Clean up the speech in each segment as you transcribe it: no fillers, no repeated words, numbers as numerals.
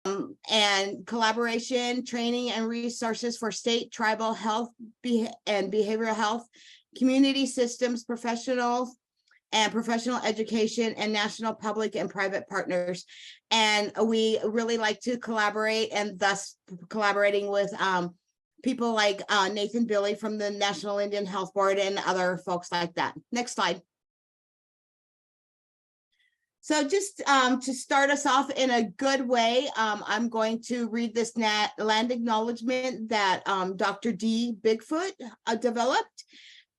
and collaboration, training, and resources for state, tribal health and behavioral health, community systems, professionals, and professional education, and national public and private partners. And we really like to collaborate, and thus collaborating with people like Nathan Billy from the National Indian Health Board and other folks like that. Next slide. So just to start us off in a good way, I'm going to read this land acknowledgement that Dr. D. Bigfoot developed.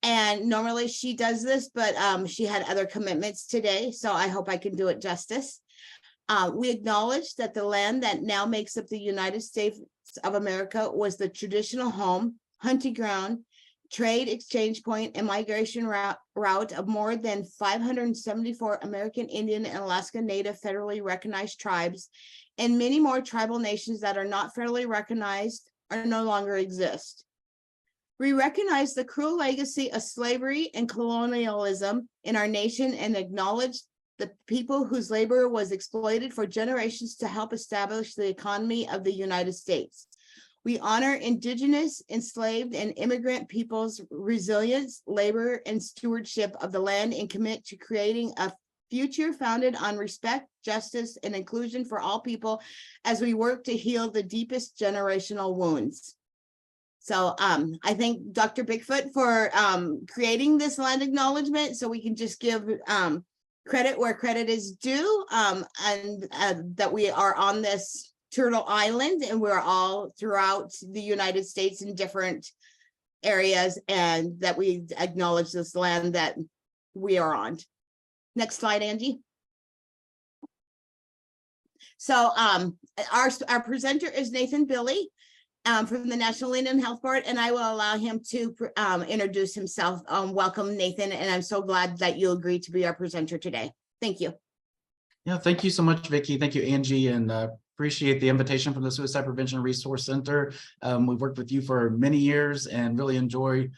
And normally she does this, but she had other commitments today, so I hope I can do it justice. We acknowledge that the land that now makes up the United States of America was the traditional home, hunting ground, trade exchange point, and migration route of more than 574 American Indian and Alaska Native federally recognized tribes, and many more tribal nations that are not federally recognized or no longer exist. We recognize the cruel legacy of slavery and colonialism in our nation and acknowledge the people whose labor was exploited for generations to help establish the economy of the United States. We honor Indigenous, enslaved, and immigrant peoples' resilience, labor, and stewardship of the land, and commit to creating a future founded on respect, justice, and inclusion for all people as we work to heal the deepest generational wounds. So I thank Dr. Bigfoot for creating this land acknowledgement, so we can just give credit where credit is due, and that we are on this Turtle Island, and we're all throughout the United States in different areas, and that we acknowledge this land that we are on. Next slide, Angie. So our presenter is Nathan Billy from the National Indian Health Board, and I will allow him to introduce himself. Welcome, Nathan, and I'm so glad that you agreed to be our presenter today. Thank you. Yeah, thank you so much, Vicki. Thank you, Angie, and appreciate the invitation from the Suicide Prevention Resource Center. We've worked with you for many years and really enjoy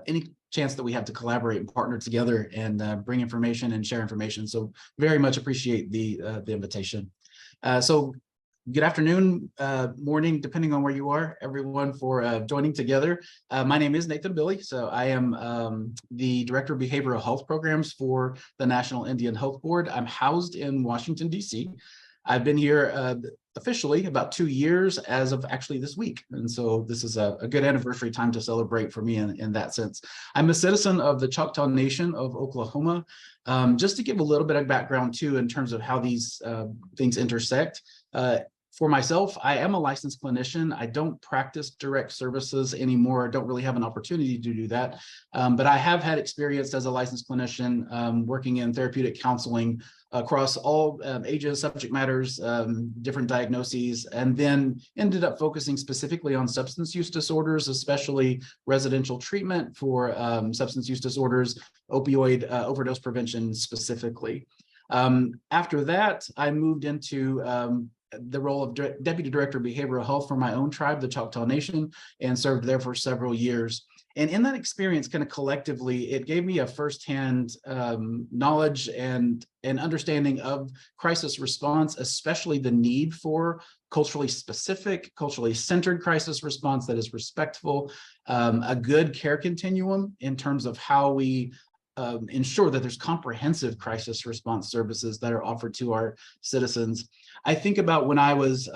any chance that we have to collaborate and partner together and bring information and share information. So very much appreciate the invitation. So good afternoon, morning, depending on where you are, everyone, for joining together. My name is Nathan Billy. So I am the Director of Behavioral Health Programs for the National Indian Health Board. I'm housed in Washington, D.C. I've been here officially about 2 years as of actually this week. And so this is a good anniversary time to celebrate for me in that sense. I'm a citizen of the Choctaw Nation of Oklahoma. Just to give a little bit of background too, in terms of how these things intersect. For myself, I am a licensed clinician. I don't practice direct services anymore. I don't really have an opportunity to do that. But I have had experience as a licensed clinician working in therapeutic counseling across all ages, subject matters, different diagnoses, and then ended up focusing specifically on substance use disorders, especially residential treatment for substance use disorders, opioid overdose prevention specifically. After that, I moved into the role of Deputy Director of Behavioral Health for my own tribe, the Choctaw Nation, and served there for several years. And in that experience, kind of collectively, it gave me a firsthand knowledge and understanding of crisis response, especially the need for culturally specific, culturally centered crisis response that is respectful, a good care continuum in terms of how we ensure that there's comprehensive crisis response services that are offered to our citizens. I think about when I was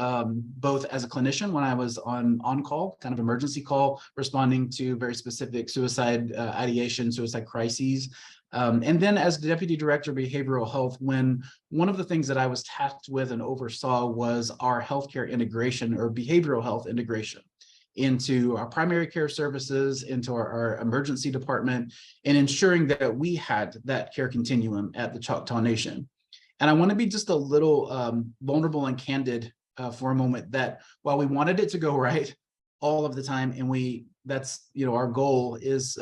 both as a clinician, when I was on call, kind of emergency call, responding to very specific suicide ideation, suicide crises. And then as the Deputy Director of Behavioral Health, when one of the things that I was tasked with and oversaw was our healthcare integration or behavioral health integration into our primary care services, into our emergency department, and ensuring that we had that care continuum at the Choctaw Nation. And I want to be just a little vulnerable and candid for a moment, that while we wanted it to go right all of the time, and that's our goal is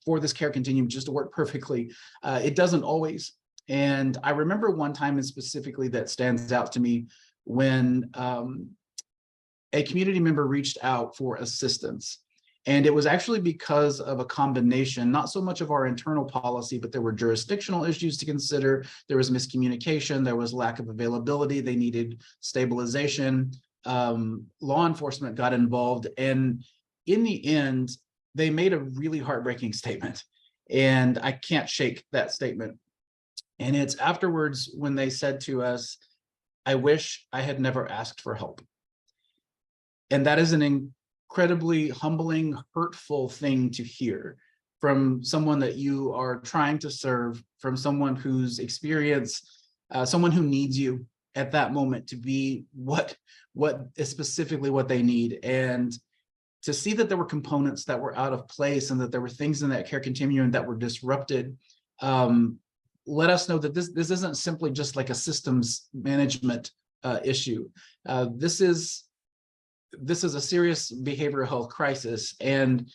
for this care continuum just to work perfectly, it doesn't always. And I remember one time in specifically that stands out to me when a community member reached out for assistance. And it was actually because of a combination, not so much of our internal policy, but there were jurisdictional issues to consider. There was miscommunication, there was lack of availability, they needed stabilization. Law enforcement got involved, and in the end, they made a really heartbreaking statement. And I can't shake that statement. And it's afterwards when they said to us, "I wish I had never asked for help." And that is an incredibly humbling, hurtful thing to hear from someone that you are trying to serve, from someone whose experience, someone who needs you at that moment to be what is specifically what they need. And to see that there were components that were out of place and that there were things in that care continuum that were disrupted, let us know that this isn't simply just like a systems management issue. This is a serious behavioral health crisis. And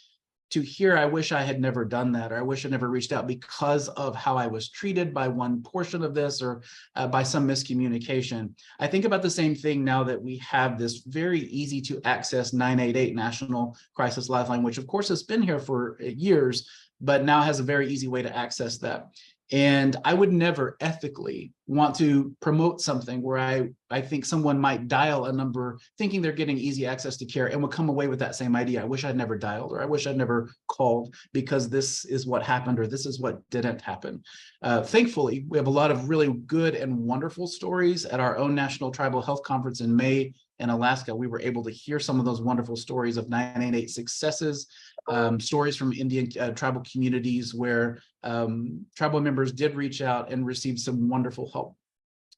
to hear, "I wish I had never done that," or "I wish I never reached out because of how I was treated by one portion of this, or by some miscommunication." I think about the same thing now that we have this very easy to access 988 National Crisis Lifeline, which of course has been here for years, but now has a very easy way to access that. And I would never ethically want to promote something where I think someone might dial a number thinking they're getting easy access to care and would come away with that same idea. "I wish I'd never dialed," or "I wish I'd never called because this is what happened," or "this is what didn't happen." Thankfully, we have a lot of really good and wonderful stories. At our own National Tribal Health Conference in May in Alaska, we were able to hear some of those wonderful stories of 988 successes, stories from Indian tribal communities where tribal members did reach out and receive some wonderful help.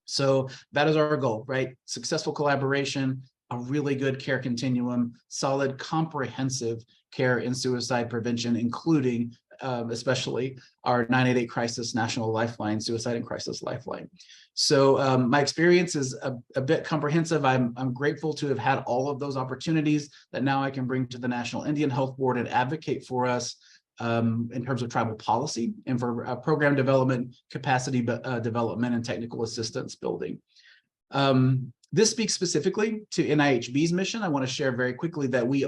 So that is our goal, right? Successful collaboration, a really good care continuum, solid, comprehensive care in suicide prevention, including especially our 988 Crisis National Lifeline, Suicide and Crisis Lifeline. So my experience is a bit comprehensive. I'm grateful to have had all of those opportunities that now I can bring to the National Indian Health Board and advocate for us in terms of tribal policy and for program development, capacity development, and technical assistance building. This speaks specifically to NIHB's mission. I want to share very quickly that we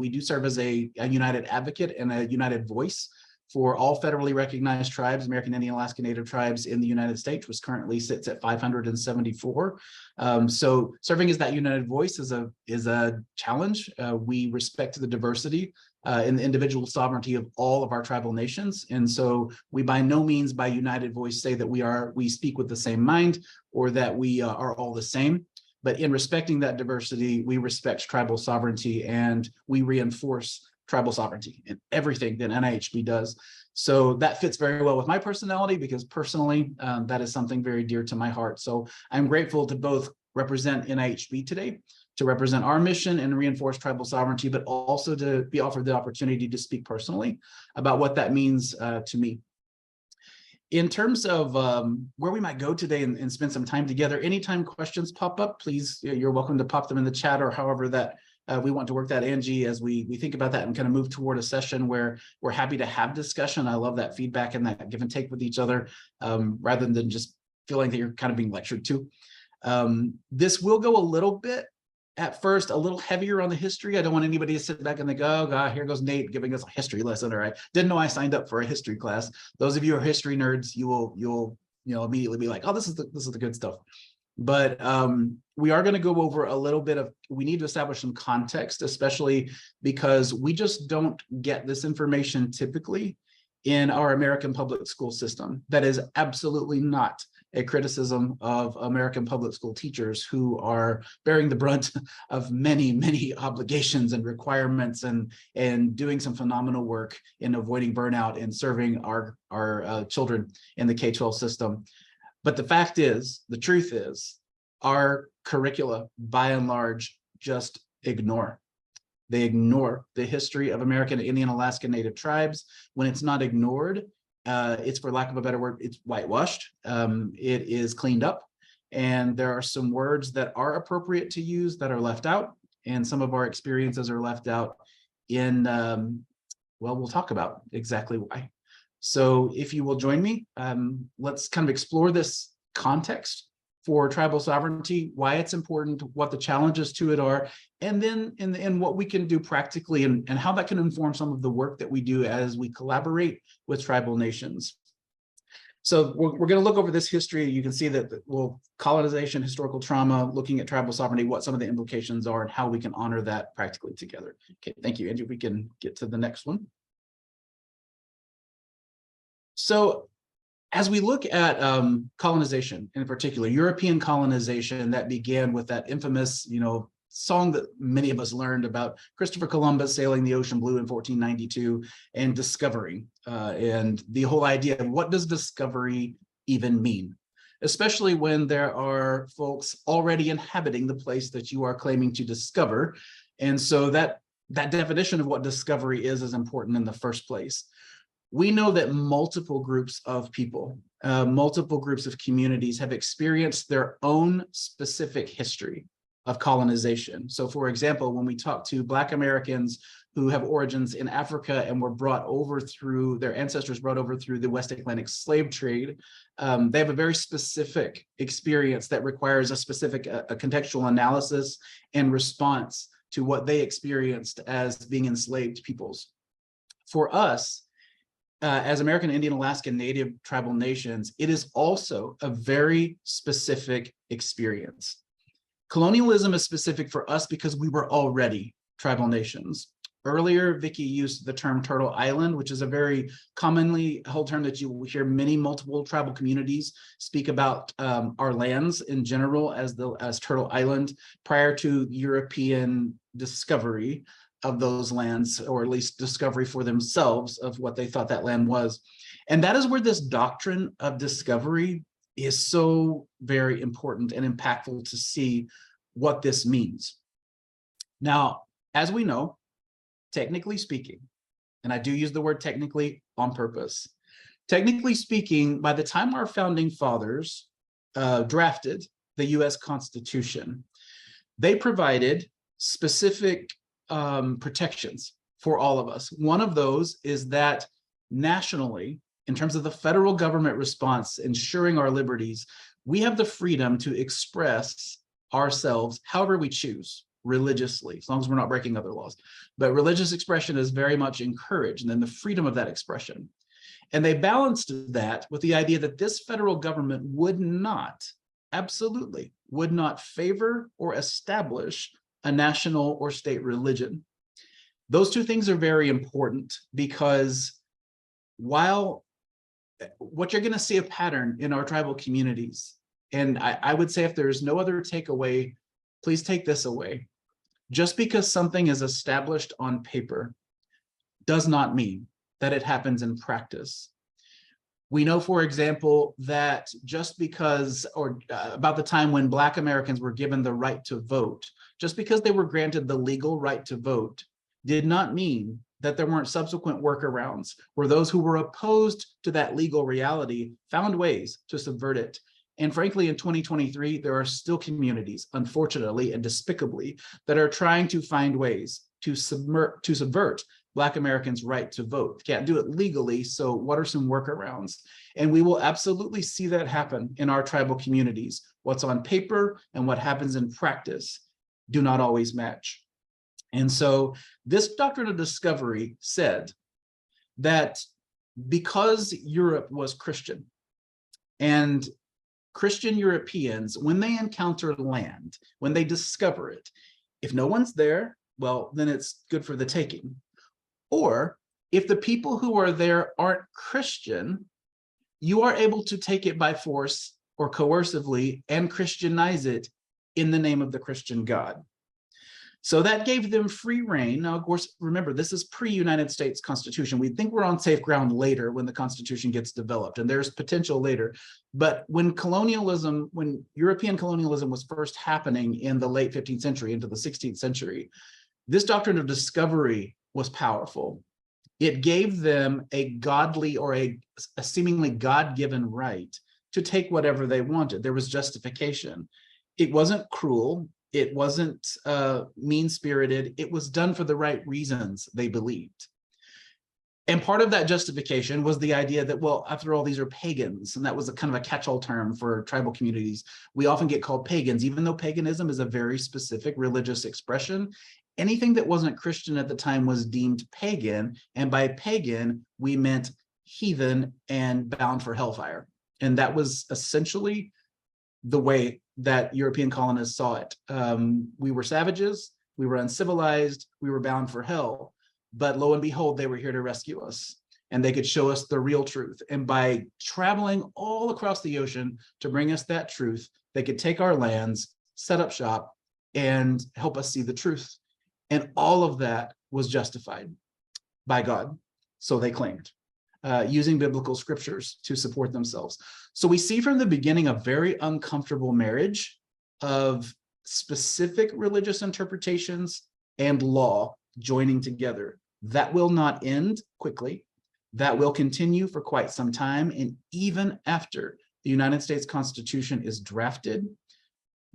do serve as a united advocate and a united voice for all federally recognized tribes, American Indian Alaska Native tribes in the United States, which currently sits at 574. So serving as that united voice is a challenge. We respect the diversity and the individual sovereignty of all of our tribal nations. And so we by no means by united voice say that we speak with the same mind or that we are all the same. But in respecting that diversity, we respect tribal sovereignty and we reinforce tribal sovereignty in everything that NIHB does. So that fits very well with my personality because personally, that is something very dear to my heart. So I'm grateful to both represent NIHB today, to represent our mission and reinforce tribal sovereignty, but also to be offered the opportunity to speak personally about what that means to me. In terms of where we might go today and spend some time together, anytime questions pop up, please, you're welcome to pop them in the chat or however that we want to work that, Angie, as we think about that and kind of move toward a session where we're happy to have discussion. I love that feedback and that give and take with each other rather than just feeling that you're kind of being lectured to. This will go a little bit at first, a little heavier on the history. I don't want anybody to sit back and think, "Oh God, here goes Nate giving us a history lesson," or "I didn't know I signed up for a history class." Those of you who are history nerds, you'll immediately be like, "Oh, this is the good stuff." But we are going to go over a little bit of, we need to establish some context, especially because we just don't get this information typically in our American public school system. That is absolutely not a criticism of American public school teachers who are bearing the brunt of many, many obligations and requirements and doing some phenomenal work in avoiding burnout and serving our children in the K-12 system. But the fact is, the truth is, our curricula, by and large, just ignore. They ignore the history of American Indian Alaska Native tribes. When it's not ignored, it's, for lack of a better word, it's whitewashed. It is cleaned up. And there are some words that are appropriate to use that are left out. And some of our experiences are left out in, well, we'll talk about exactly why. So if you will join me, let's kind of explore this context for tribal sovereignty, why it's important, what the challenges to it are, and then in what we can do practically and how that can inform some of the work that we do as we collaborate with tribal nations. So we're going to look over this history. You can see that, well, colonization, historical trauma, looking at tribal sovereignty, what some of the implications are and how we can honor that practically together. Okay, thank you, Angie. We can get to the next one. So as we look at colonization, in particular, European colonization that began with that infamous, song that many of us learned about Christopher Columbus sailing the ocean blue in 1492 and discovering, and the whole idea of what does discovery even mean, especially when there are folks already inhabiting the place that you are claiming to discover. And so that definition of what discovery is important in the first place. We know that multiple groups of people, multiple groups of communities have experienced their own specific history of colonization. So for example, when we talk to Black Americans who have origins in Africa and were brought over through, their ancestors brought over through the West Atlantic slave trade, they have a very specific experience that requires a specific contextual analysis and response to what they experienced as being enslaved peoples. For us, as American Indian, Alaska Native tribal nations, it is also a very specific experience. Colonialism is specific for us because we were already tribal nations. Earlier, Vicky used the term Turtle Island, which is a very commonly held term that you will hear multiple tribal communities speak about our lands in general as Turtle Island prior to European discovery of those lands, or at least discovery for themselves of what they thought that land was. And that is where this doctrine of discovery is so very important and impactful to see what this means. Now, as we know, technically speaking, and I do use the word technically on purpose, technically speaking, by the time our founding fathers drafted the US Constitution, they provided specific protections for all of us. One of those is that nationally, in terms of the federal government response, ensuring our liberties, we have the freedom to express ourselves however we choose, religiously, as long as we're not breaking other laws. But religious expression is very much encouraged, and then the freedom of that expression. And they balanced that with the idea that this federal government would not, absolutely, would not favor or establish a national or state religion. Those two things are very important because while what you're going to see a pattern in our tribal communities, and I would say if there's no other takeaway, please take this away. Just because something is established on paper does not mean that it happens in practice. We know, for example, that just because, or about the time when Black Americans were given the right to vote, just because they were granted the legal right to vote, did not mean that there weren't subsequent workarounds where those who were opposed to that legal reality found ways to subvert it. And frankly, in 2023, there are still communities, unfortunately and despicably, that are trying to find ways to subvert Black Americans' right to vote. Can't do it legally, so what are some workarounds? And we will absolutely see that happen in our tribal communities. What's on paper and what happens in practice do not always match. And so this doctrine of discovery said that because Europe was Christian, and Christian Europeans, when they encounter land, when they discover it, if no one's there, well, then it's good for the taking. Or if the people who are there aren't Christian, you are able to take it by force or coercively and Christianize it in the name of the Christian God. So that gave them free reign. Now, of course, remember, this is pre-United States Constitution. We think we're on safe ground later when the Constitution gets developed, and there's potential later. But when colonialism, when European colonialism was first happening in the late 15th century into the 16th century, this doctrine of discovery was powerful. It gave them a godly or a seemingly God-given right to take whatever they wanted. There was justification. It wasn't cruel. It wasn't mean-spirited. It was done for the right reasons, they believed. And part of that justification was the idea that, well, after all, these are pagans. And that was a kind of a catch-all term for tribal communities. We often get called pagans, even though paganism is a very specific religious expression. Anything that wasn't Christian at the time was deemed pagan. And by pagan, we meant heathen and bound for hellfire. And that was essentially the way that European colonists saw it. We were savages, we were uncivilized, we were bound for hell. But lo and behold, they were here to rescue us, and they could show us the real truth. And by traveling all across the ocean to bring us that truth, they could take our lands, set up shop, and help us see the truth. And all of that was justified by God, so they claimed, using biblical scriptures to support themselves. So we see from the beginning a very uncomfortable marriage of specific religious interpretations and law joining together. That will not end quickly. That will continue for quite some time. And even after the United States Constitution is drafted,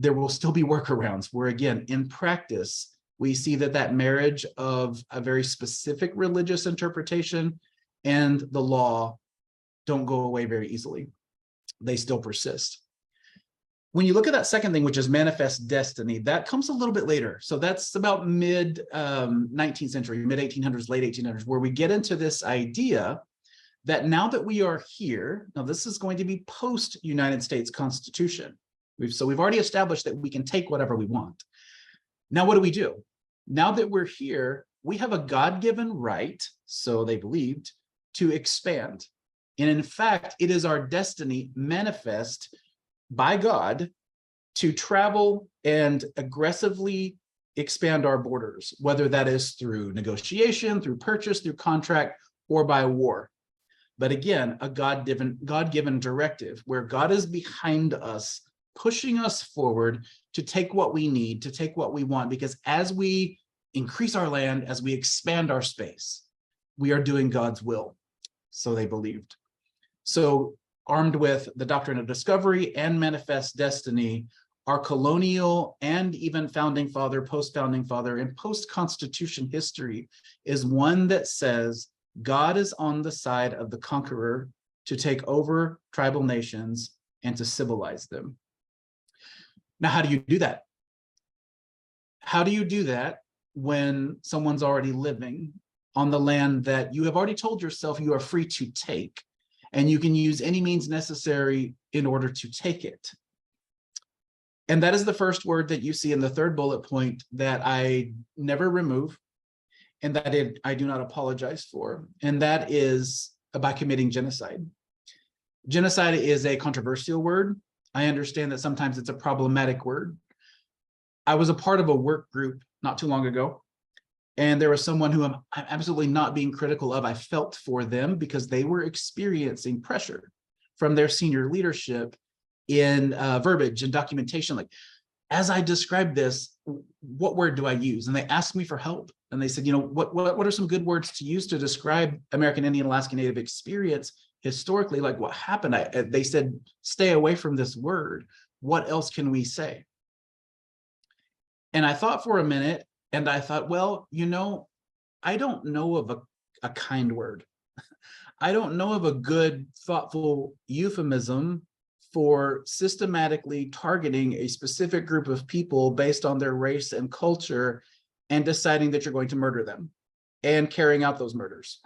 there will still be workarounds where, again, in practice, we see that that marriage of a very specific religious interpretation and the law don't go away very easily. They still persist. When you look at that second thing, which is manifest destiny, that comes a little bit later. So that's about mid 19th century, mid 1800s, late 1800s, where we get into this idea that now that we are here, now this is going to be post United States Constitution. So we've already established that we can take whatever we want. Now, what do? Now that we're here, we have a God-given right, so they believed, to expand. And in fact, it is our destiny manifest by God to travel and aggressively expand our borders, whether that is through negotiation, through purchase, through contract, or by war. But again, a God-given directive where God is behind us, pushing us forward to take what we need, to take what we want, because as we increase our land, as we expand our space, we are doing God's will. So they believed. So armed with the doctrine of discovery and manifest destiny, our colonial and even founding father, post-founding father, and post-constitution history is one that says God is on the side of the conqueror to take over tribal nations and to civilize them. Now, how do you do that? How do you do that when someone's already living on the land that you have already told yourself you are free to take? And you can use any means necessary in order to take it. And that is the first word that you see in the third bullet point that I never remove and that I do not apologize for. And that is by committing genocide. Genocide is a controversial word. I understand that sometimes it's a problematic word. I was a part of a work group not too long ago, and there was someone who I'm absolutely not being critical of. I felt for them because they were experiencing pressure from their senior leadership in verbiage and documentation. Like, as I describe this, what word do I use? And they asked me for help. And they said, what are some good words to use to describe American Indian Alaska Native experience historically? Like, what happened? They said, stay away from this word. What else can we say? And I thought for a minute, and I thought, well, I don't know of a kind word. I don't know of a good, thoughtful euphemism for systematically targeting a specific group of people based on their race and culture and deciding that you're going to murder them and carrying out those murders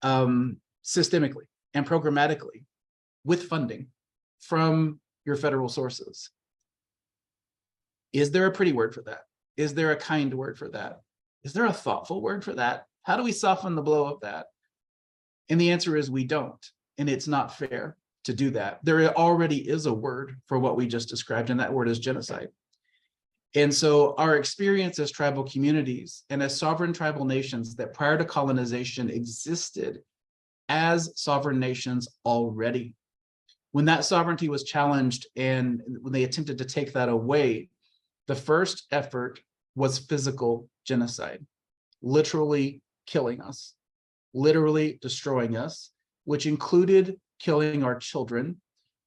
systemically and programmatically with funding from your federal sources. Is there a pretty word for that? Is there a kind word for that? Is there a thoughtful word for that? How do we soften the blow of that? And the answer is we don't, and it's not fair to do that. There already is a word for what we just described, and that word is genocide. And so our experience as tribal communities and as sovereign tribal nations that prior to colonization existed as sovereign nations already. When that sovereignty was challenged and when they attempted to take that away, the first effort was physical genocide, literally killing us, literally destroying us, which included killing our children,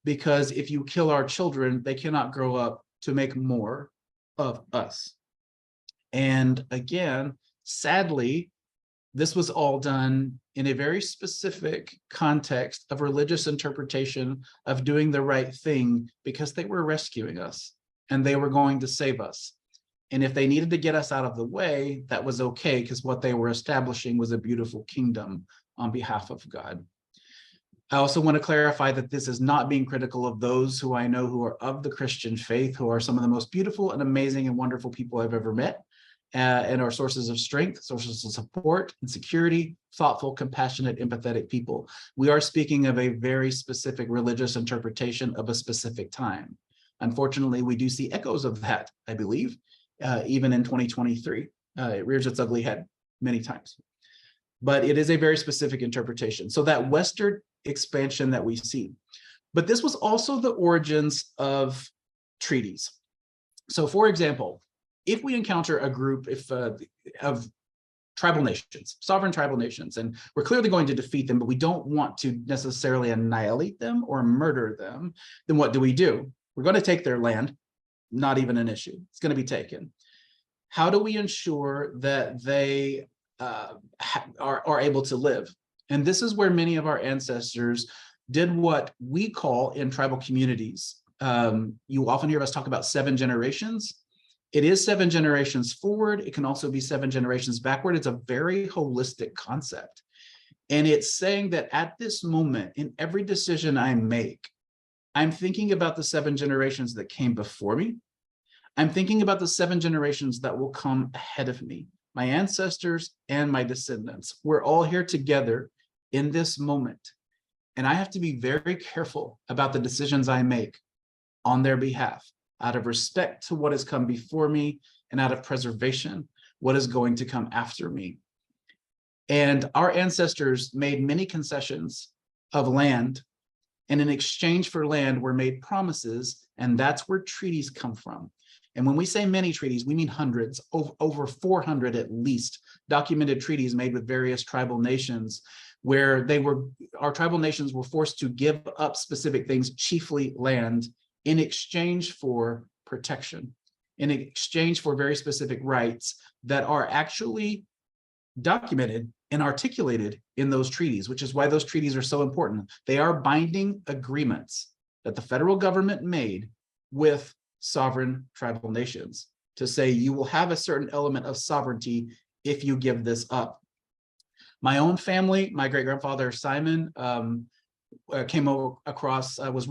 because if you kill our children, they cannot grow up to make more of us. And again, sadly, This was all done in a very specific context of religious interpretation of doing the right thing because they were rescuing us and they were going to save us. And if they needed to get us out of the way, that was okay, because what they were establishing was a beautiful kingdom on behalf of God. I also want to clarify that this is not being critical of those who I know who are of the Christian faith, who are some of the most beautiful and amazing and wonderful people I've ever met, and are sources of strength, sources of support and security, thoughtful, compassionate, empathetic people. We are speaking of a very specific religious interpretation of a specific time. Unfortunately, we do see echoes of that, I believe, even in 2023. It rears its ugly head many times. But it is a very specific interpretation. So that Western expansion that we see. But this was also the origins of treaties. So for example, if we encounter a group of tribal nations, sovereign tribal nations, and we're clearly going to defeat them, but we don't want to necessarily annihilate them or murder them, then what do? We're going to take their land, not even an issue. It's going to be taken. How do we ensure that they are able to live? And this is where many of our ancestors did what we call in tribal communities. You often hear us talk about 7 generations. It is 7 generations forward. It can also be 7 generations backward. It's a very holistic concept. And it's saying that at this moment, in every decision I make, I'm thinking about the 7 generations that came before me. I'm thinking about the 7 generations that will come ahead of me, my ancestors and my descendants. We're all here together in this moment. And I have to be very careful about the decisions I make on their behalf, out of respect to what has come before me and out of preservation, what is going to come after me. And our ancestors made many concessions of land, and in exchange for land were made promises, and that's where treaties come from. And when we say many treaties, we mean hundreds, over 400 at least, documented treaties made with various tribal nations, where our tribal nations were forced to give up specific things, chiefly land, in exchange for protection, in exchange for very specific rights that are actually documented and articulated in those treaties, which is why those treaties are so important. They are binding agreements that the federal government made with sovereign tribal nations to say you will have a certain element of sovereignty if you give this up. My own family, my great-grandfather Simon came across, was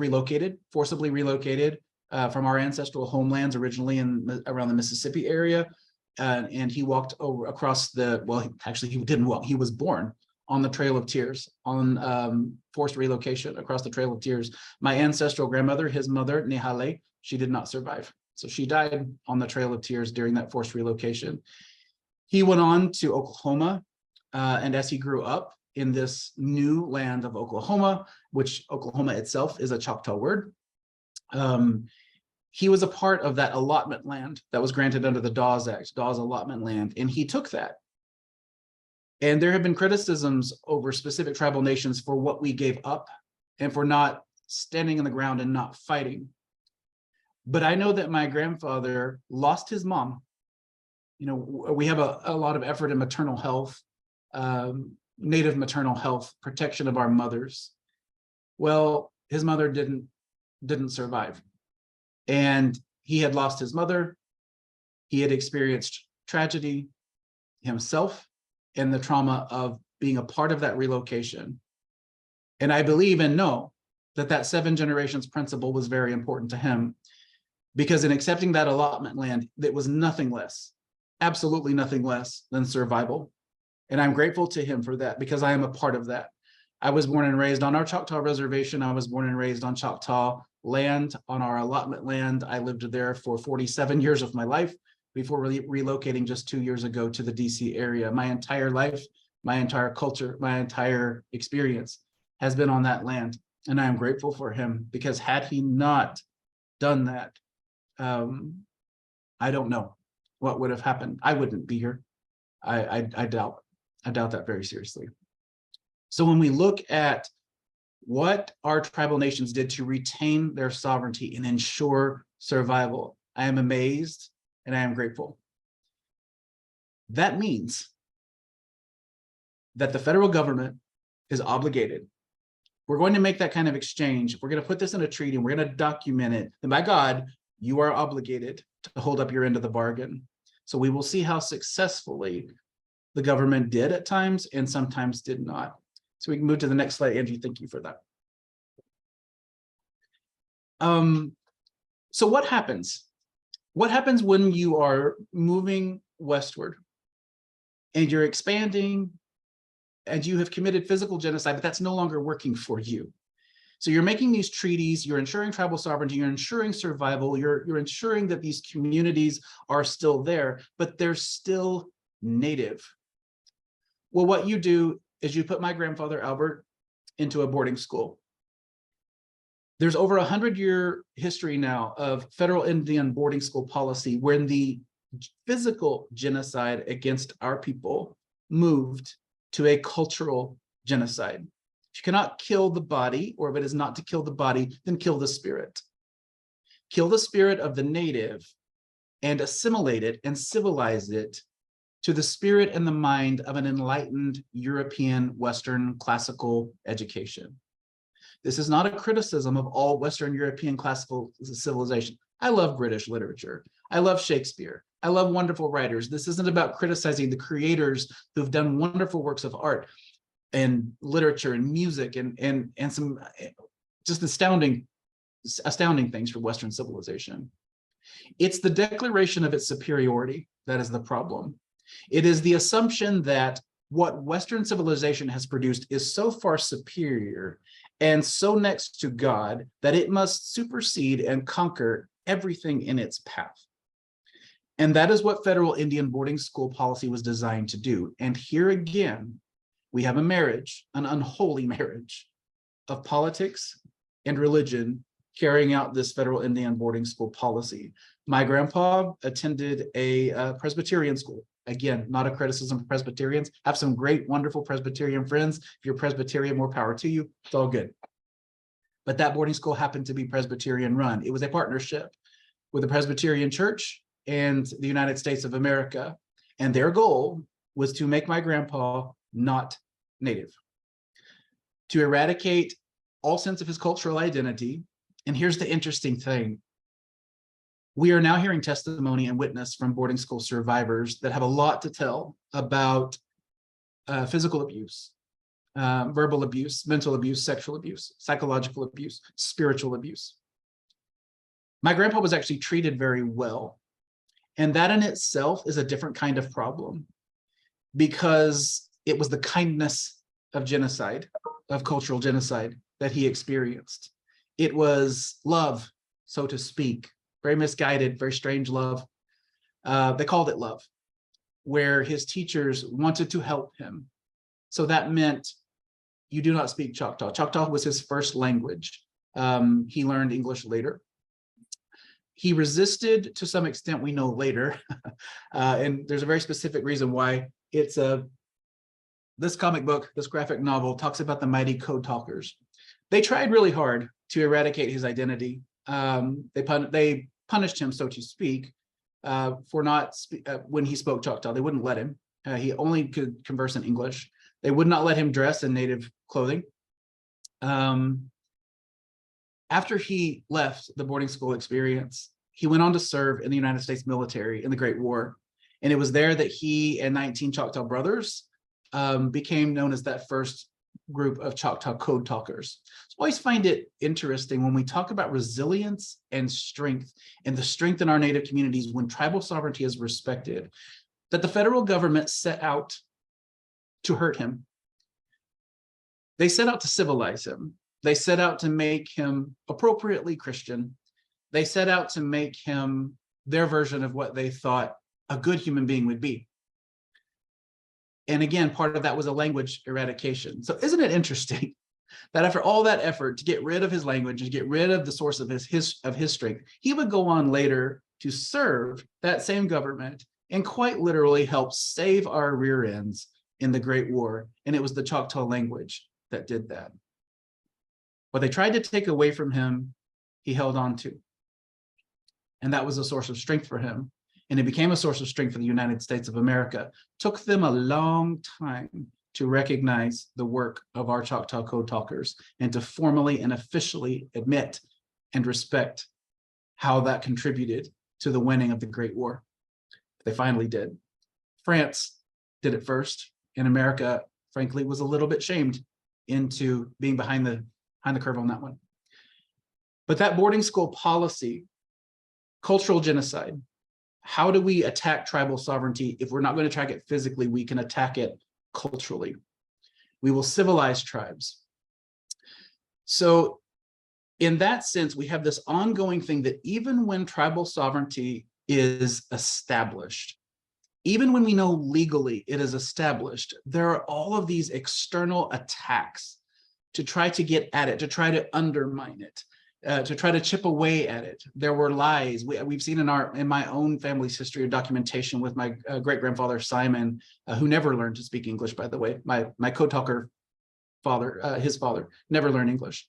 forcibly relocated from our ancestral homelands originally around the Mississippi area. And he walked over across actually he didn't walk, he was born on the Trail of Tears, on forced relocation across the Trail of Tears. My ancestral grandmother, his mother, Nehale, she did not survive. So she died on the Trail of Tears during that forced relocation. He went on to Oklahoma, and as he grew up in this new land of Oklahoma, which Oklahoma itself is a Choctaw word, he was a part of that allotment land that was granted under the Dawes Act, Dawes allotment land, and he took that. And there have been criticisms over specific tribal nations for what we gave up and for not standing on the ground and not fighting. But I know that my grandfather lost his mom. You know, we have a lot of effort in maternal health, native maternal health, protection of our mothers. Well, his mother didn't survive. And he had lost his mother. He had experienced tragedy himself and the trauma of being a part of that relocation. And I believe and know that 7 generations principle was very important to him, because in accepting that allotment land, it was nothing less, absolutely nothing less than survival. And I'm grateful to him for that, because I am a part of that. I was born and raised on our Choctaw reservation. I was born and raised on Choctaw land, on our allotment land. I lived there for 47 years of my life before relocating just 2 years ago to the DC area. My entire life, my entire culture, my entire experience has been on that land. And I am grateful for him, because had he not done that, I don't know what would have happened. I wouldn't be here. I doubt that very seriously. So when we look at what our tribal nations did to retain their sovereignty and ensure survival, I am amazed and I am grateful. That means that the federal government is obligated. We're going to make that kind of exchange. We're going to put this in a treaty and we're going to document it. And by God, you are obligated to hold up your end of the bargain. So we will see how successfully the government did at times and sometimes did not. So we can move to the next slide. Angie, thank you for that. So what happens? What happens when you are moving westward and you're expanding and you have committed physical genocide, but that's no longer working for you? So you're making these treaties, you're ensuring tribal sovereignty, you're ensuring survival, you're ensuring that these communities are still there, but they're still native. Well, what you do is you put my grandfather, Albert, into a boarding school. There's over 100-year history now of federal Indian boarding school policy when the physical genocide against our people moved to a cultural genocide. If you cannot kill the body, or if it is not to kill the body, then kill the spirit. Kill the spirit of the native and assimilate it and civilize it to the spirit and the mind of an enlightened European Western classical education. This is not a criticism of all Western European classical civilization. I love British literature. I love Shakespeare. I love wonderful writers. This isn't about criticizing the creators who've done wonderful works of art and literature and music and some just astounding things for Western civilization. It's the declaration of its superiority that is the problem. It is the assumption that what Western civilization has produced is so far superior and so next to God that it must supersede and conquer everything in its path. And that is what federal Indian boarding school policy was designed to do. And here again, we have a marriage, an unholy marriage of politics and religion carrying out this federal Indian boarding school policy. My grandpa attended a Presbyterian school. Again, not a criticism of Presbyterians. I have some great, wonderful Presbyterian friends. If you're Presbyterian, more power to you. It's all good. But that boarding school happened to be Presbyterian run. It was a partnership with the Presbyterian Church and the United States of America. And their goal was to make my grandpa not native, to eradicate all sense of his cultural identity. And here's the interesting thing. We are now hearing testimony and witness from boarding school survivors that have a lot to tell about physical abuse, verbal abuse, mental abuse, sexual abuse, psychological abuse, spiritual abuse. My grandpa was actually treated very well. And that in itself is a different kind of problem, because it was the kindness of genocide, of cultural genocide that he experienced. It was love, so to speak, very misguided, very strange love. They called it love, where his teachers wanted to help him. So that meant you do not speak Choctaw. Choctaw was his first language. He learned English later. He resisted to some extent, we know later, and there's a very specific reason why. It's this comic book, this graphic novel talks about the mighty code talkers. They tried really hard to eradicate his identity. They punished him, so to speak, for not when he spoke Choctaw. They wouldn't let him. He only could converse in English. They would not let him dress in native clothing. After he left the boarding school experience, he went on to serve in the United States military in the Great War. And it was there that he and 19 Choctaw brothers became known as that first group of Choctaw code talkers. So I always find it interesting when we talk about resilience and strength, and the strength in our Native communities when tribal sovereignty is respected, that the federal government set out to hurt him. They set out to civilize him. They set out to make him appropriately Christian. They set out to make him their version of what they thought a good human being would be. And again, part of that was a language eradication. So isn't it interesting that after all that effort to get rid of his language and get rid of the source of his strength, he would go on later to serve that same government and quite literally help save our rear ends in the Great War. And it was the Choctaw language that did that. What they tried to take away from him, he held on to. And that was a source of strength for him. And it became a source of strength for the United States of America. It took them a long time to recognize the work of our Choctaw Code Talkers and to formally and officially admit and respect how that contributed to the winning of the Great War. They finally did. France did it first, and America, frankly, was a little bit shamed into being behind the curve on that one. But that boarding school policy, cultural genocide, how do we attack tribal sovereignty? If we're not going to attack it physically, we can attack it culturally. We will civilize tribes. So in that sense, we have this ongoing thing that even when tribal sovereignty is established, even when we know legally it is established, there are all of these external attacks to try to get at it, to try to undermine it, to try to chip away at it. There were lies. We've seen in my own family's history of documentation with my great-grandfather Simon, who never learned to speak English, by the way. My code talker father, his father, never learned English.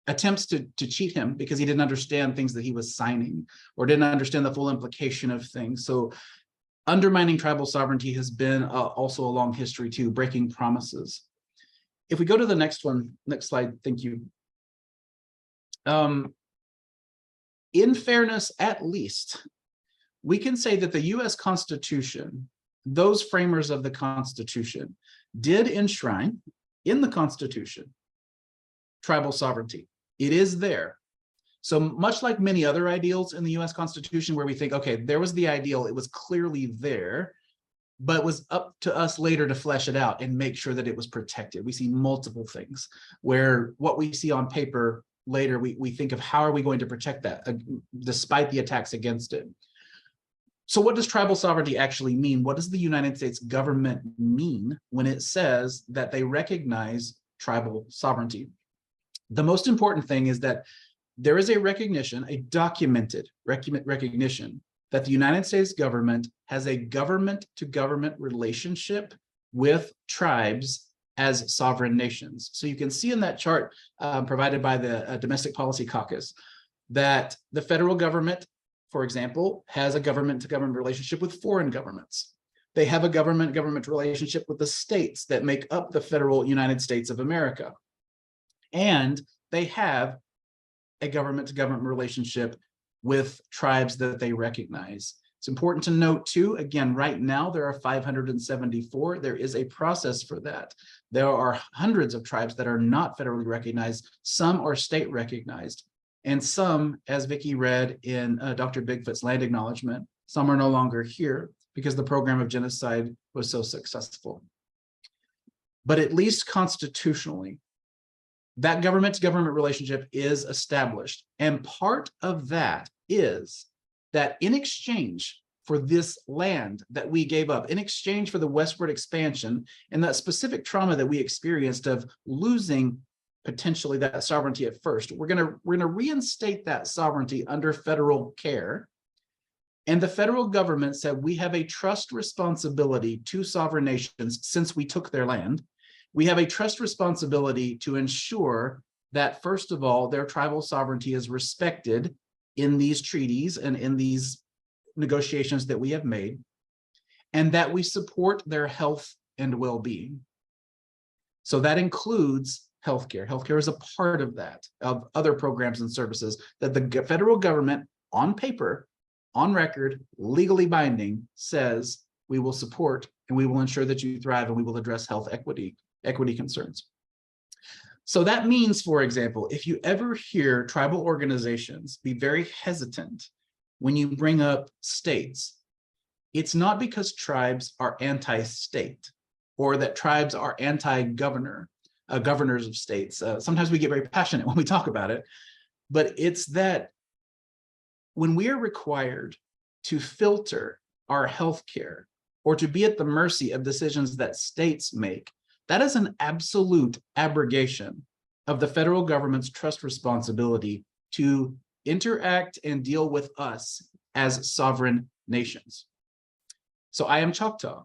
Attempts to cheat him because he didn't understand things that he was signing or didn't understand the full implication of things. So undermining tribal sovereignty has been also a long history too, breaking promises. If we go to the next one, next slide, thank you. In fairness, at least, we can say that the US Constitution, those framers of the Constitution, did enshrine in the Constitution tribal sovereignty. It is there. So much like many other ideals in the US Constitution where we think, okay, there was the ideal, it was clearly there, but it was up to us later to flesh it out and make sure that it was protected. We see multiple things where what we see on paper later, we think of how are we going to protect that despite the attacks against it. So what does tribal sovereignty actually mean? What does the United States government mean when it says that they recognize tribal sovereignty? The most important thing is that there is a recognition, a documented recognition that the United States government has a government-to-government relationship with tribes as sovereign nations. So you can see in that chart provided by the Domestic Policy Caucus that the federal government, for example, has a government-to-government relationship with foreign governments. They have a government-to-government relationship with the states that make up the federal United States of America. And they have a government-to-government relationship with tribes that they recognize. It's important to note too, again, right now there are 574. There is a process for that. There are hundreds of tribes that are not federally recognized. Some are state recognized. And some, as Vicki read in Dr. Bigfoot's land acknowledgement, some are no longer here because the program of genocide was so successful. But at least constitutionally, that government-to-government relationship is established. And part of that is that in exchange for this land that we gave up, in exchange for the westward expansion and that specific trauma that we experienced of losing potentially that sovereignty at first, we're gonna reinstate that sovereignty under federal care. And the federal government said we have a trust responsibility to sovereign nations since we took their land. We have a trust responsibility to ensure that, first of all, their tribal sovereignty is respected in these treaties and in these negotiations that we have made, and that we support their health and well-being. So that includes healthcare. Healthcare is a part of that, of other programs and services that the federal government, on paper, on record, legally binding, says we will support and we will ensure that you thrive and we will address health equity concerns. So that means, for example, if you ever hear tribal organizations be very hesitant when you bring up states, it's not because tribes are anti-state or that tribes are anti-governor, governors of states. Sometimes we get very passionate when we talk about it, but it's that when we are required to filter our healthcare or to be at the mercy of decisions that states make, that is an absolute abrogation of the federal government's trust responsibility to interact and deal with us as sovereign nations. So I am Choctaw.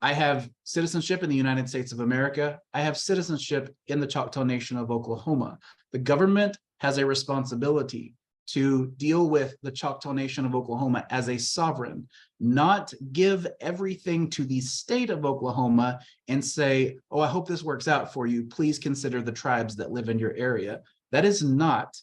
I have citizenship in the United States of America. I have citizenship in the Choctaw Nation of Oklahoma. The government has a responsibility to deal with the Choctaw Nation of Oklahoma as a sovereign, not give everything to the state of Oklahoma and say, oh, I hope this works out for you. Please consider the tribes that live in your area. That is not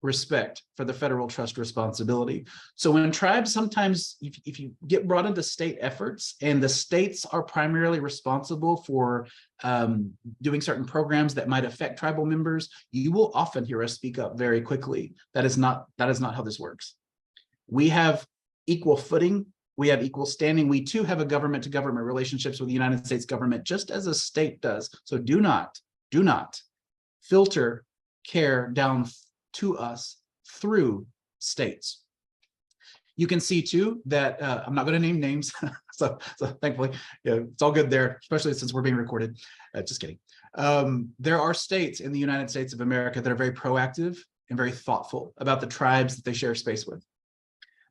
respect for the federal trust responsibility. So when tribes sometimes, if you get brought into state efforts and the states are primarily responsible for doing certain programs that might affect tribal members, you will often hear us speak up very quickly. That is not how this works. We have equal footing. We have equal standing. We too have a government to government relationships with the United States government, just as a state does. So do not filter care down to us through states. You can see too that I'm not going to name names, so thankfully, yeah, it's all good there, especially since we're being recorded. Just kidding. There are states in the United States of America that are very proactive and very thoughtful about the tribes that they share space with.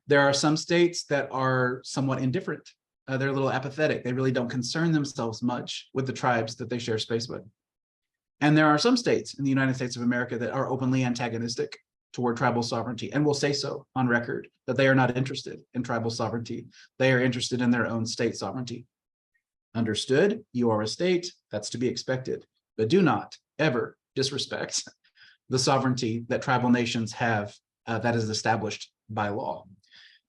There are some states that are somewhat indifferent. They're a little apathetic. They really don't concern themselves much with the tribes that they share space with. And there are some states in the United States of America that are openly antagonistic toward tribal sovereignty and will say so on record, that they are not interested in tribal sovereignty. They are interested in their own state sovereignty. Understood, you are a state, that's to be expected, but do not ever disrespect the sovereignty that tribal nations have that is established by law.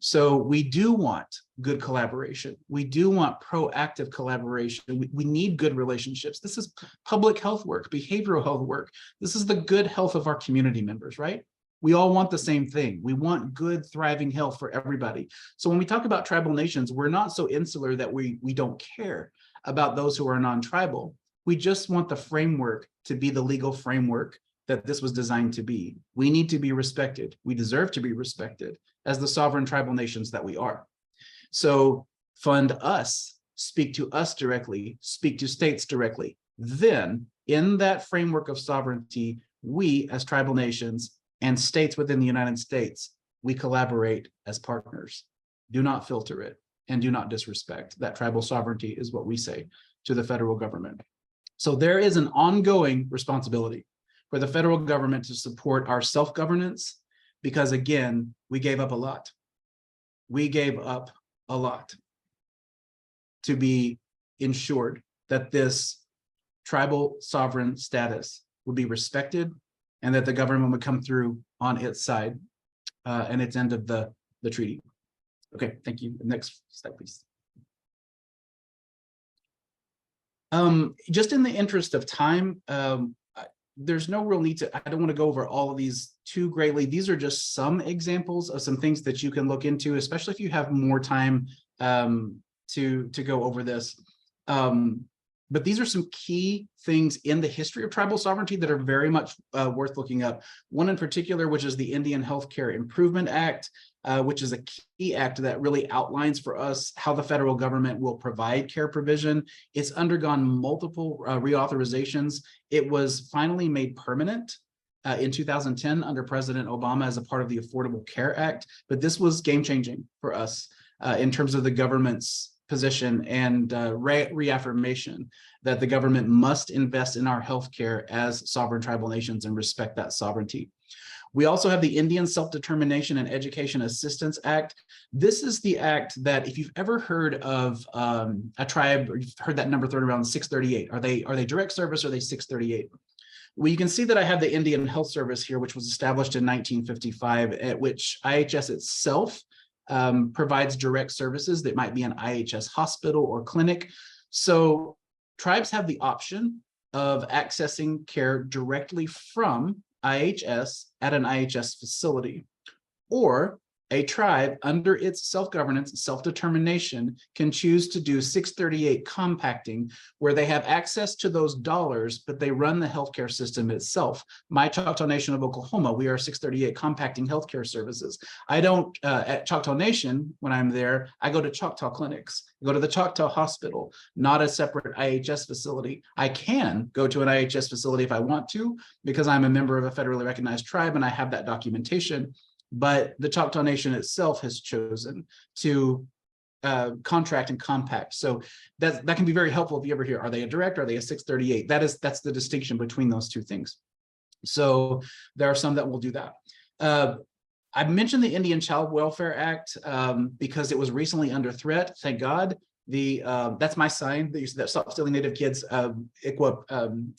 So we do want good collaboration. We do want proactive collaboration. We need good relationships. This is public health work, behavioral health work. This is the good health of our community members, right? We all want the same thing. We want good, thriving health for everybody. So when we talk about tribal nations, we're not so insular that we don't care about those who are non-tribal. We just want the framework to be the legal framework that this was designed to be. We need to be respected. We deserve to be respected as the sovereign tribal nations that we are. So fund us, speak to us directly, speak to states directly. Then in that framework of sovereignty, we as tribal nations and states within the United States, we collaborate as partners. Do not filter it and do not disrespect. That tribal sovereignty is what we say to the federal government. So there is an ongoing responsibility for the federal government to support our self-governance, because again, we gave up a lot. We gave up a lot to be ensured that this tribal sovereign status would be respected and that the government would come through on its side and its end of the treaty. Okay, thank you. Next slide, please. Just in the interest of time, there's no real need to, I don't want to go over all of these too greatly. These are just some examples of some things that you can look into, especially if you have more time to go over this. But these are some key things in the history of tribal sovereignty that are very much worth looking up. One in particular, which is the Indian Healthcare Improvement Act, which is a key act that really outlines for us how the federal government will provide care provision. It's undergone multiple reauthorizations. It was finally made permanent in 2010 under President Obama as a part of the Affordable Care Act. But this was game-changing for us in terms of the government's position and reaffirmation that the government must invest in our healthcare as sovereign tribal nations and respect that sovereignty. We also have the Indian Self-Determination and Education Assistance Act. This is the act that, if you've ever heard of a tribe, or you've heard that number thrown around, 638, are they direct service or are they 638? Well, you can see that I have the Indian Health Service here, which was established in 1955, at which IHS itself provides direct services that might be an IHS hospital or clinic. So tribes have the option of accessing care directly from IHS at an IHS facility, or a tribe under its self-governance, self-determination can choose to do 638 compacting, where they have access to those dollars, but they run the healthcare system itself. My Choctaw Nation of Oklahoma, we are 638 compacting healthcare services. I don't, at Choctaw Nation, when I'm there, I go to Choctaw clinics, I go to the Choctaw Hospital, not a separate IHS facility. I can go to an IHS facility if I want to, because I'm a member of a federally recognized tribe and I have that documentation. But the Choctaw Nation itself has chosen to contract and compact. So that can be very helpful if you ever hear, are they a direct, are they a 638? That's the distinction between those two things. So there are some that will do that. I mentioned the Indian Child Welfare Act because it was recently under threat. Thank God. That's my sign that Stop Stealing Native Kids, ICWA,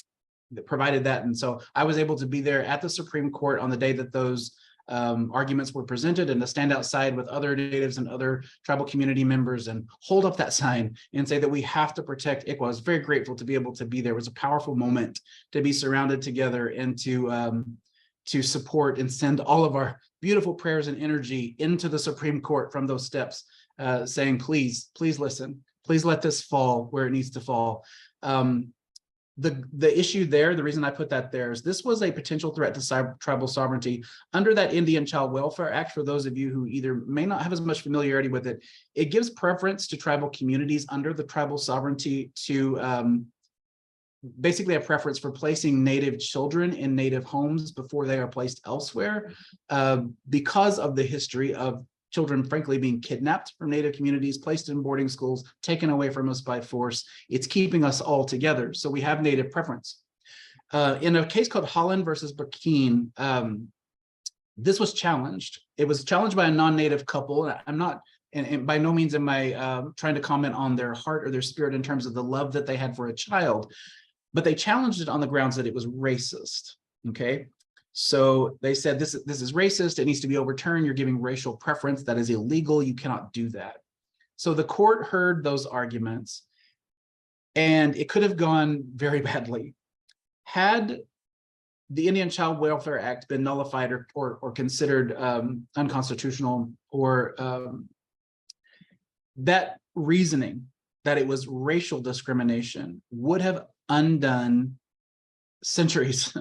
that provided that. And so I was able to be there at the Supreme Court on the day that those arguments were presented, and to stand outside with other natives and other tribal community members and hold up that sign and say that we have to protect ICWA. I was very grateful to be able to be there. It was a powerful moment to be surrounded together and to support and send all of our beautiful prayers and energy into the Supreme Court from those steps, saying, please, please listen, please let this fall where it needs to fall. The issue there, the reason I put that there is this was a potential threat to tribal sovereignty under that Indian Child Welfare Act. For those of you who either may not have as much familiarity with it, it gives preference to tribal communities under the tribal sovereignty to basically a preference for placing Native children in Native homes before they are placed elsewhere, because of the history of children, frankly, being kidnapped from Native communities, placed in boarding schools, taken away from us by force. It's keeping us all together. So we have Native preference. In a case called Holland versus Burkine, this was challenged. It was challenged by a non-Native couple. I'm not, and by no means am I trying to comment on their heart or their spirit in terms of the love that they had for a child, but they challenged it on the grounds that it was racist, okay? So they said, this is racist, it needs to be overturned, you're giving racial preference, that is illegal, you cannot do that. So the court heard those arguments, and it could have gone very badly. Had the Indian Child Welfare Act been nullified or considered unconstitutional, or that reasoning that it was racial discrimination would have undone centuries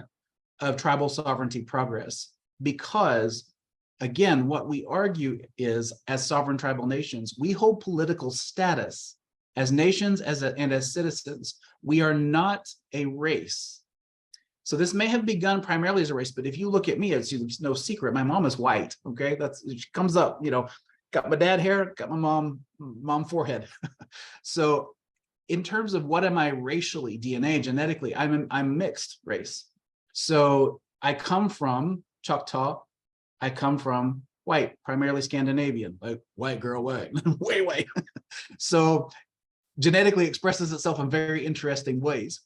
of tribal sovereignty progress, because again, what we argue is, as sovereign tribal nations, we hold political status as nations and as citizens. We are not a race. So this may have begun primarily as a race, but if you look at me, it's no secret, my mom is white, okay? It comes up, you know, got my dad hair, got my mom forehead. So in terms of what am I racially, DNA, genetically, I'm mixed race. So I come from Choctaw, I come from white, primarily Scandinavian, like white girl, white, way white. So genetically expresses itself in very interesting ways.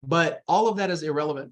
But all of that is irrelevant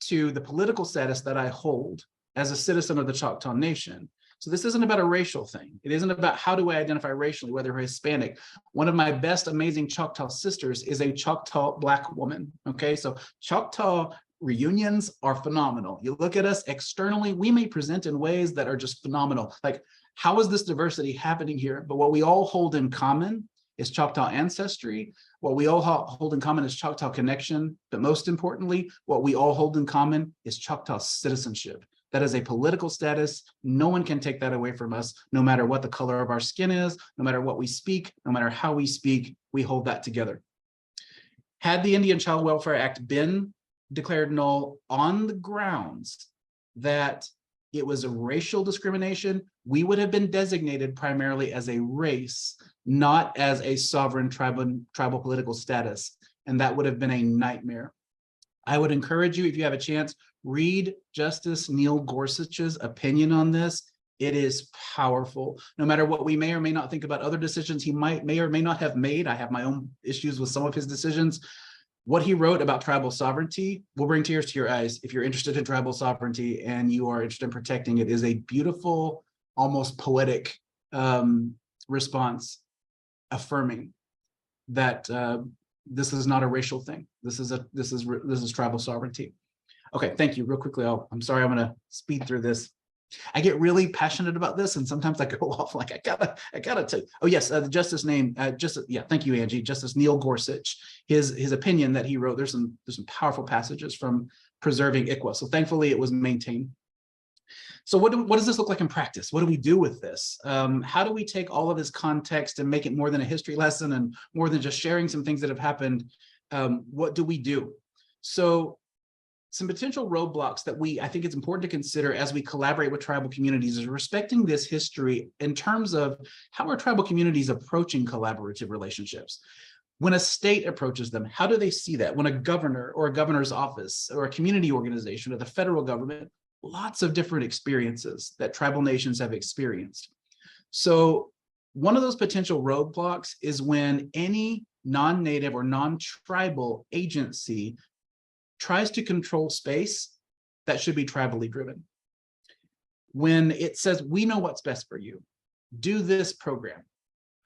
to the political status that I hold as a citizen of the Choctaw Nation. So this isn't about a racial thing. It isn't about how do I identify racially, whether we're Hispanic. One of my best amazing Choctaw sisters is a Choctaw Black woman, okay? So Choctaw reunions are phenomenal. You look at us externally, we may present in ways that are just phenomenal. Like, how is this diversity happening here? But what we all hold in common is Choctaw ancestry. What we all hold in common is Choctaw connection. But most importantly, what we all hold in common is Choctaw citizenship. That is a political status. No one can take that away from us, no matter what the color of our skin is, no matter what we speak, no matter how we speak, we hold that together. Had the Indian Child Welfare Act been declared null on the grounds that it was a racial discrimination, we would have been designated primarily as a race, not as a sovereign tribal political status. And that would have been a nightmare. I would encourage you, if you have a chance, read Justice Neil Gorsuch's opinion on this. It is powerful. No matter what we may or may not think about other decisions he may or may not have made, I have my own issues with some of his decisions. What he wrote about tribal sovereignty will bring tears to your eyes if you're interested in tribal sovereignty and you are interested in protecting it. Is a beautiful, almost poetic response, affirming that this is not a racial thing. This is tribal sovereignty. Okay, thank you. Real quickly, I'm sorry, I'm gonna speed through this. I get really passionate about this, and sometimes I go off like I gotta tell you. Oh yes, the justice name, yeah, thank you, Angie. Justice Neil Gorsuch, his opinion that he wrote. There's some powerful passages from preserving ICWA. So thankfully, it was maintained. So what does this look like in practice? What do we do with this? How do we take all of this context and make it more than a history lesson and more than just sharing some things that have happened? What do we do? So some potential roadblocks that I think it's important to consider as we collaborate with tribal communities is respecting this history in terms of how are tribal communities approaching collaborative relationships. When a state approaches them, how do they see that? When a governor or a governor's office or a community organization or the federal government, lots of different experiences that tribal nations have experienced. So one of those potential roadblocks is when any non-native or non-tribal agency tries to control space that should be tribally driven. When it says, we know what's best for you, do this program,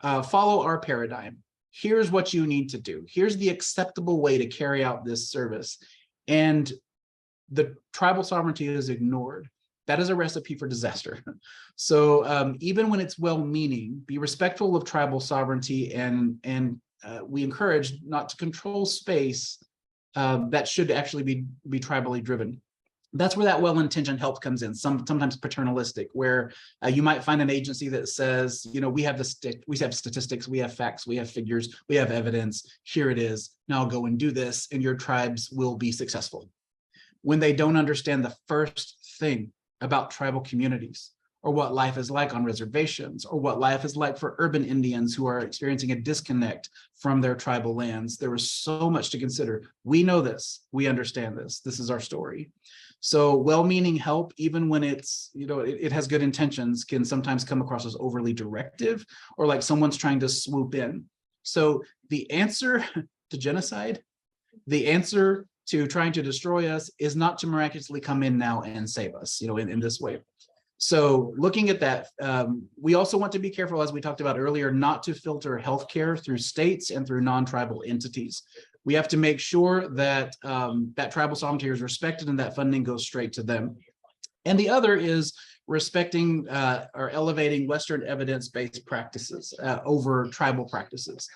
follow our paradigm, here's what you need to do, here's the acceptable way to carry out this service, and the tribal sovereignty is ignored, that is a recipe for disaster. So even when it's well-meaning, be respectful of tribal sovereignty, and we encourage not to control space that should actually be tribally driven. That's where that well-intentioned help comes in, sometimes paternalistic, where you might find an agency that says, you know, we have statistics, we have facts, we have figures, we have evidence, here it is, now go and do this, and your tribes will be successful. When they don't understand the first thing about tribal communities, or what life is like on reservations, or what life is like for urban Indians who are experiencing a disconnect from their tribal lands. There is so much to consider. We know this, we understand this, this is our story. So well-meaning help, even when it's, you know, it has good intentions, can sometimes come across as overly directive, or like someone's trying to swoop in. So the answer to genocide, the answer to trying to destroy us, is not to miraculously come in now and save us, you know, in this way. So looking at that, we also want to be careful, as we talked about earlier, not to filter healthcare through states and through non-tribal entities. We have to make sure that that tribal sovereignty is respected and that funding goes straight to them. And the other is respecting or elevating Western evidence-based practices over tribal practices.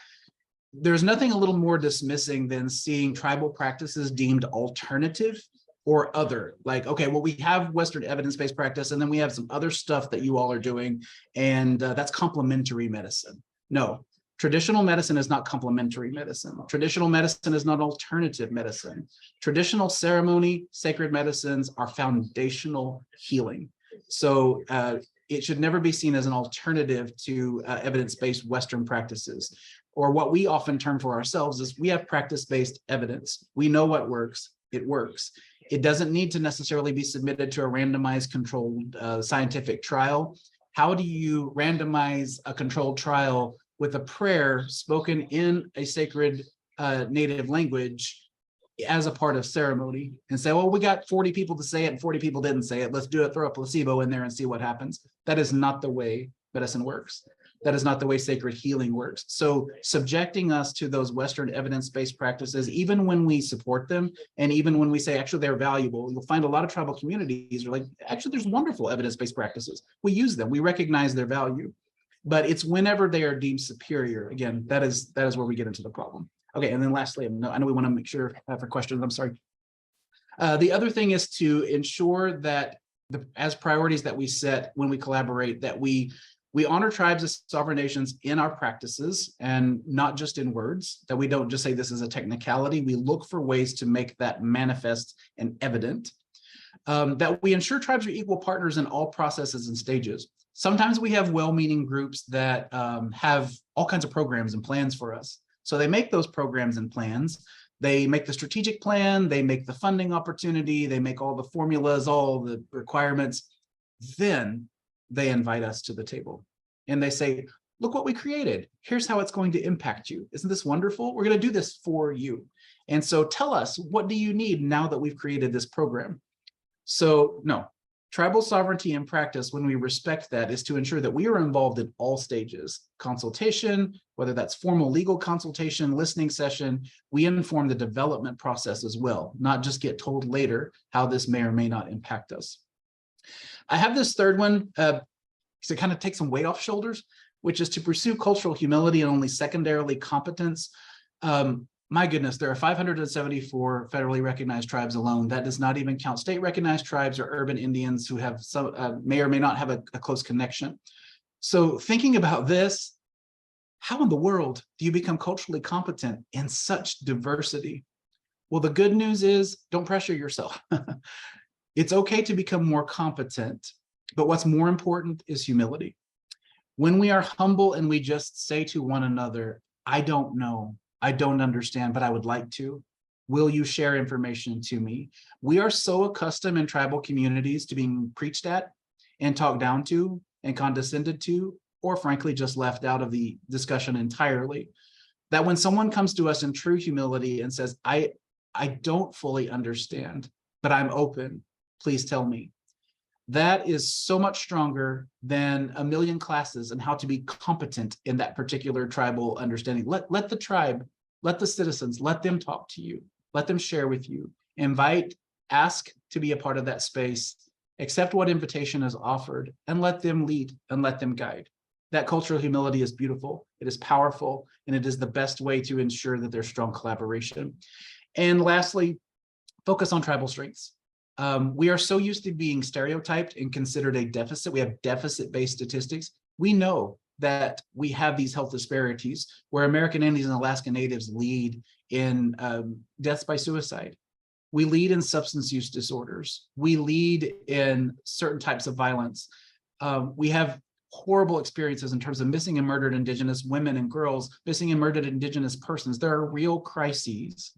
There's nothing a little more dismissing than seeing tribal practices deemed alternative or other. Like, okay, well, we have Western evidence-based practice, and then we have some other stuff that you all are doing, and that's complementary medicine. No, traditional medicine is not complementary medicine. Traditional medicine is not alternative medicine. Traditional ceremony, sacred medicines are foundational healing. So it should never be seen as an alternative to evidence-based Western practices. Or what we often term for ourselves is, we have practice-based evidence. We know what works, it works. It doesn't need to necessarily be submitted to a randomized controlled scientific trial. How do you randomize a controlled trial with a prayer spoken in a sacred native language as a part of ceremony, and say, well, we got 40 people to say it and 40 people didn't say it, let's do it, throw a placebo in there and see what happens? That is not the way medicine works. That is not the way sacred healing works. So subjecting us to those Western evidence-based practices, even when we support them, and even when we say, actually, they're valuable, you'll find a lot of tribal communities are like, actually, there's wonderful evidence-based practices. We use them, we recognize their value, but it's whenever they are deemed superior. Again, that is where we get into the problem. Okay, and then lastly, I know we want to make sure for questions, I'm sorry. The other thing is to ensure that as priorities that we set when we collaborate, that we honor tribes as sovereign nations in our practices, and not just in words, that we don't just say this is a technicality. We look for ways to make that manifest and evident, that we ensure tribes are equal partners in all processes and stages. Sometimes we have well-meaning groups that have all kinds of programs and plans for us. So they make those programs and plans. They make the strategic plan, they make the funding opportunity, they make all the formulas, all the requirements. Then they invite us to the table and they say, look what we created. Here's how it's going to impact you. Isn't this wonderful? We're going to do this for you. And so tell us, what do you need now that we've created this program? So no, tribal sovereignty in practice, when we respect that, is to ensure that we are involved in all stages. Consultation, whether that's formal legal consultation, listening session, we inform the development process as well, not just get told later how this may or may not impact us. I have this third one to kind of take some weight off shoulders, which is to pursue cultural humility and only secondarily competence. My goodness, there are 574 federally recognized tribes alone. That does not even count state recognized tribes or urban Indians who have some may or may not have a close connection. So thinking about this, how in the world do you become culturally competent in such diversity? Well, the good news is, don't pressure yourself. It's okay to become more competent, but what's more important is humility. When we are humble and we just say to one another, I don't know, I don't understand, but I would like to, Will you share information to me? We are so accustomed in tribal communities to being preached at and talked down to and condescended to, or frankly, just left out of the discussion entirely, that when someone comes to us in true humility and says, I don't fully understand, but I'm open, please tell me. That is so much stronger than a million classes on how to be competent in that particular tribal understanding. Let the tribe, let the citizens, let them talk to you, let them share with you, invite, ask to be a part of that space, accept what invitation is offered, and let them lead and let them guide. That cultural humility is beautiful, it is powerful, and it is the best way to ensure that there's strong collaboration. And lastly, focus on tribal strengths. We are so used to being stereotyped and considered a deficit. We have deficit-based statistics. We know that we have these health disparities where American Indians and Alaska Natives lead in deaths by suicide. We lead in substance use disorders. We lead in certain types of violence. We have horrible experiences in terms of missing and murdered Indigenous women and girls, missing and murdered Indigenous persons. There are real crises,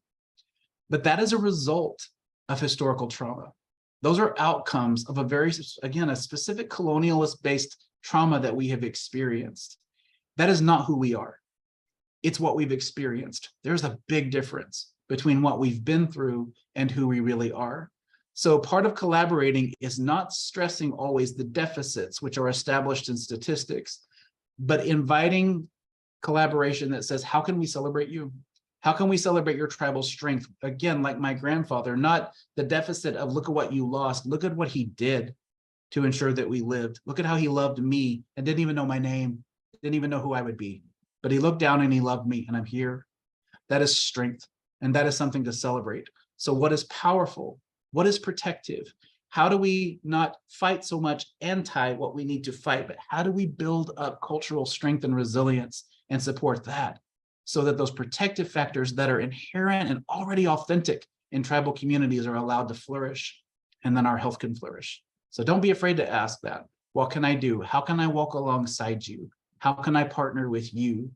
but that is a result of historical trauma. Those are outcomes of a very, again, a specific colonialist-based trauma that we have experienced. That is not who we are. It's what we've experienced. There's a big difference between what we've been through and who we really are. So part of collaborating is not stressing always the deficits, which are established in statistics, but inviting collaboration that says, how can we celebrate you? How can we celebrate your tribal strength? Again, like my grandfather, not the deficit of look at what you lost, look at what he did to ensure that we lived. Look at how he loved me and didn't even know my name, didn't even know who I would be. But he looked down and he loved me and I'm here. That is strength, and that is something to celebrate. So what is powerful? What is protective? How do we not fight so much anti what we need to fight, but how do we build up cultural strength and resilience and support that? So that those protective factors that are inherent and already authentic in tribal communities are allowed to flourish, and then our health can flourish. So don't be afraid to ask that. What can I do? How can I walk alongside you? How can I partner with you?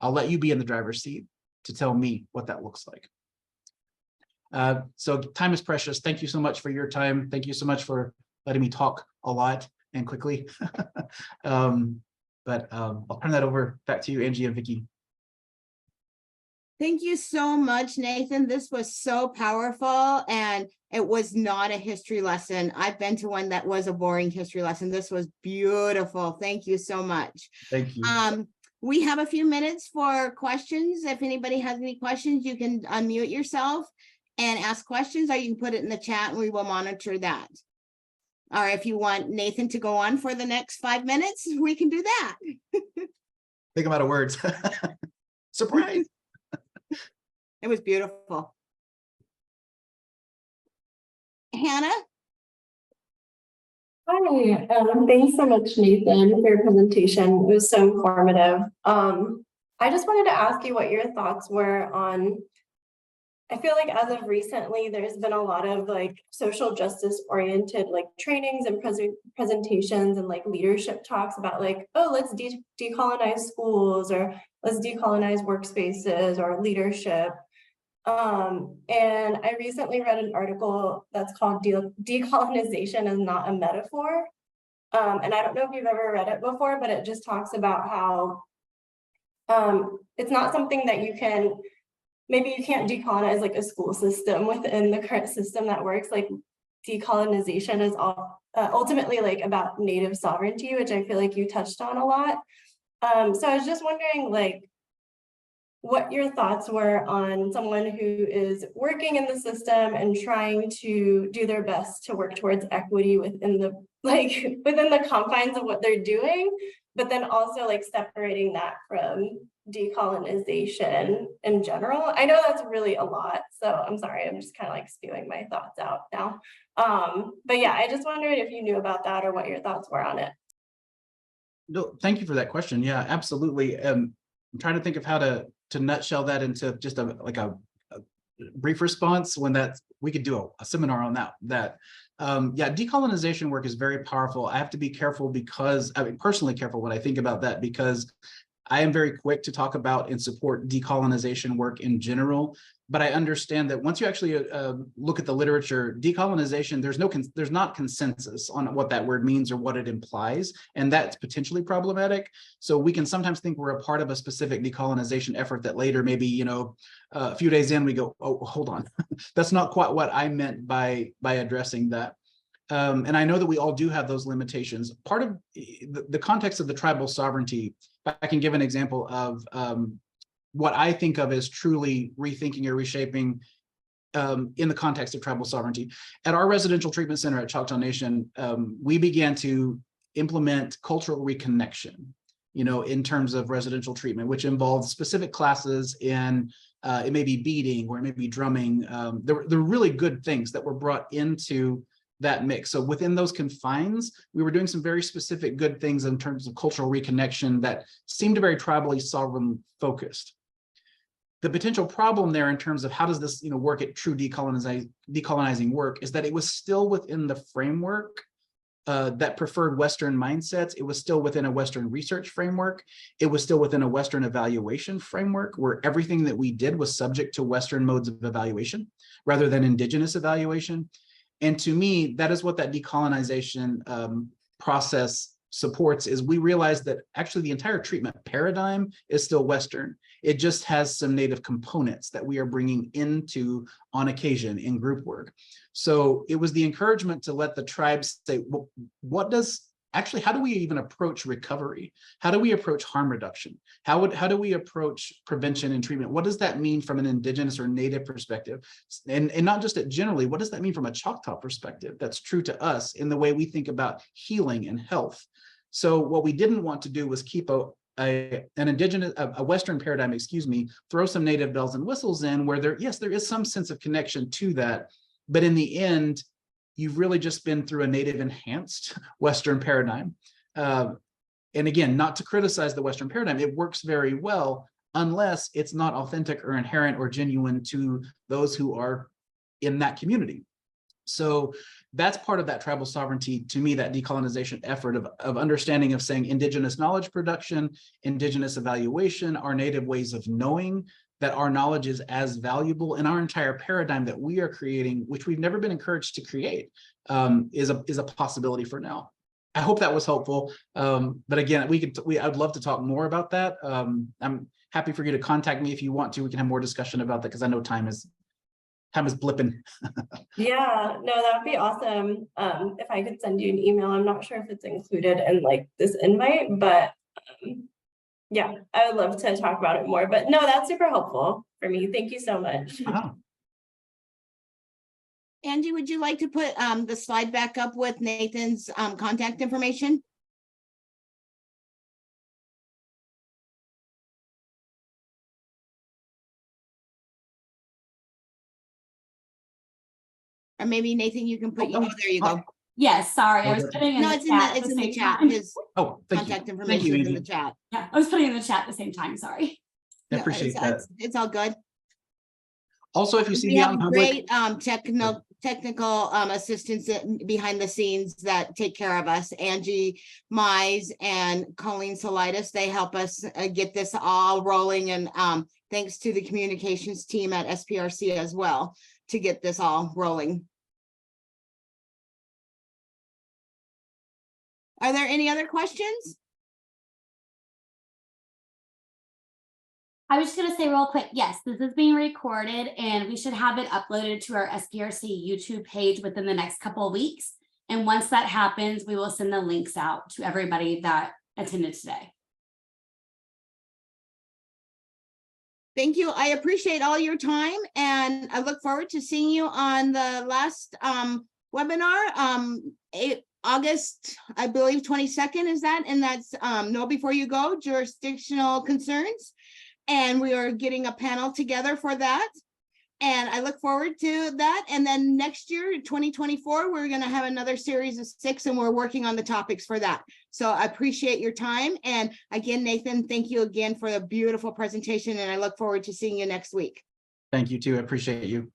I'll let you be in the driver's seat to tell me what that looks like. So time is precious. Thank you so much for your time. Thank you so much for letting me talk a lot and quickly. I'll turn that over back to you, Angie and Vicki. Thank you so much, Nathan. This was so powerful, and it was not a history lesson. I've been to one that was a boring history lesson. This was beautiful. Thank you so much. Thank you. We have a few minutes for questions. If anybody has any questions, you can unmute yourself and ask questions, or you can put it in the chat and we will monitor that. Or if you want Nathan to go on for the next 5 minutes, we can do that. Think about words. Surprise. It was beautiful. Hannah? Hi, thanks so much, Nathan, for your presentation. It was so informative. I just wanted to ask you what your thoughts were on, I feel like as of recently, there's been a lot of like social justice oriented like trainings and presentations and like leadership talks about like, oh, let's decolonize schools, or let's decolonize workspaces or leadership. And I recently read an article that's called Decolonization is Not a Metaphor. And I don't know if you've ever read it before, but it just talks about how it's not something that you can, maybe you can't decolonize like a school system within the current system that works. Like decolonization is ultimately like about Native sovereignty, which I feel like you touched on a lot. So I was just wondering like what your thoughts were on someone who is working in the system and trying to do their best to work towards equity within the within the confines of what they're doing, but then also like separating that from decolonization in general. I know that's really a lot, so I'm sorry, I'm just kind of like spewing my thoughts out now. But yeah, I just wondered if you knew about that or what your thoughts were on it. No, thank you for that question. Yeah, absolutely. I'm trying to think of how to nutshell that into just a brief response when we could do a seminar on that. Yeah, decolonization work is very powerful. I have to be careful because, I mean, personally careful when I think about that, because I am very quick to talk about and support decolonization work in general, but I understand that once you actually look at the literature, decolonization, there's not consensus on what that word means or what it implies, and that's potentially problematic. So we can sometimes think we're a part of a specific decolonization effort that later, maybe, you know, a few days in, we go, oh, hold on, that's not quite what I meant by addressing that. And I know that we all do have those limitations. Part of the context of the tribal sovereignty, I can give an example of what I think of as truly rethinking or reshaping in the context of tribal sovereignty. At our residential treatment center at Choctaw Nation, we began to implement cultural reconnection, you know, in terms of residential treatment, which involves specific classes in it may be beading or it may be drumming. There were really good things that were brought into that mix. So within those confines, we were doing some very specific good things in terms of cultural reconnection that seemed very tribally sovereign focused. The potential problem there in terms of how does this, you know, work at true decolonizing work is that it was still within the framework that preferred Western mindsets. It was still within a Western research framework. It was still within a Western evaluation framework where everything that we did was subject to Western modes of evaluation rather than indigenous evaluation. And to me, that is what that decolonization process supports, is we realize that actually the entire treatment paradigm is still Western. It just has some native components that we are bringing into on occasion in group work. So it was the encouragement to let the tribes say, well, how do we even approach recovery? How do we approach harm reduction? How do we approach prevention and treatment? What does that mean from an indigenous or native perspective? And not just generally, what does that mean from a Choctaw perspective that's true to us in the way we think about healing and health? So what we didn't want to do was keep a Western paradigm, throw some native bells and whistles in where there is some sense of connection to that. But in the end, you've really just been through a native enhanced Western paradigm. And again, not to criticize the Western paradigm, it works very well unless it's not authentic or inherent or genuine to those who are in that community. So that's part of that tribal sovereignty, to me, that decolonization effort of understanding, of saying indigenous knowledge production, indigenous evaluation, our native ways of knowing, that our knowledge is as valuable in our entire paradigm that we are creating, which we've never been encouraged to create, is a possibility for now. I hope that was helpful. But again, I'd love to talk more about that. I'm happy for you to contact me if you want to. We can have more discussion about that because I know time is blipping. Yeah, no, that would be awesome. If I could send you an email, I'm not sure if it's included in like this invite, but yeah, I would love to talk about it more, but no, that's super helpful for me. Thank you so much. Angie, would you like to put the slide back up with Nathan's contact information? Or maybe Nathan, you can put, oh, there you go. Yes, sorry, I was putting in the chat. It's in the chat. His contact information is in the chat. Yeah, I was putting in the chat at the same time, sorry. I appreciate that. It's all good. Also, if you see we me have out in public, great technical assistants behind the scenes that take care of us. Angie Mize and Colleen Solitis, they help us get this all rolling, and thanks to the communications team at SPRC as well to get this all rolling. Are there any other questions? I was just going to say real quick, yes, this is being recorded and we should have it uploaded to our SPRC YouTube page within the next couple of weeks. And once that happens, we will send the links out to everybody that attended today. Thank you. I appreciate all your time, and I look forward to seeing you on the last webinar, August, I believe 22nd is that, and that's Know Before You Go, jurisdictional concerns. And we are getting a panel together for that. And I look forward to that. And then next year, 2024, we're going to have another series of 6, and we're working on the topics for that. So I appreciate your time. And again, Nathan, thank you again for the beautiful presentation. And I look forward to seeing you next week. Thank you too. I appreciate you.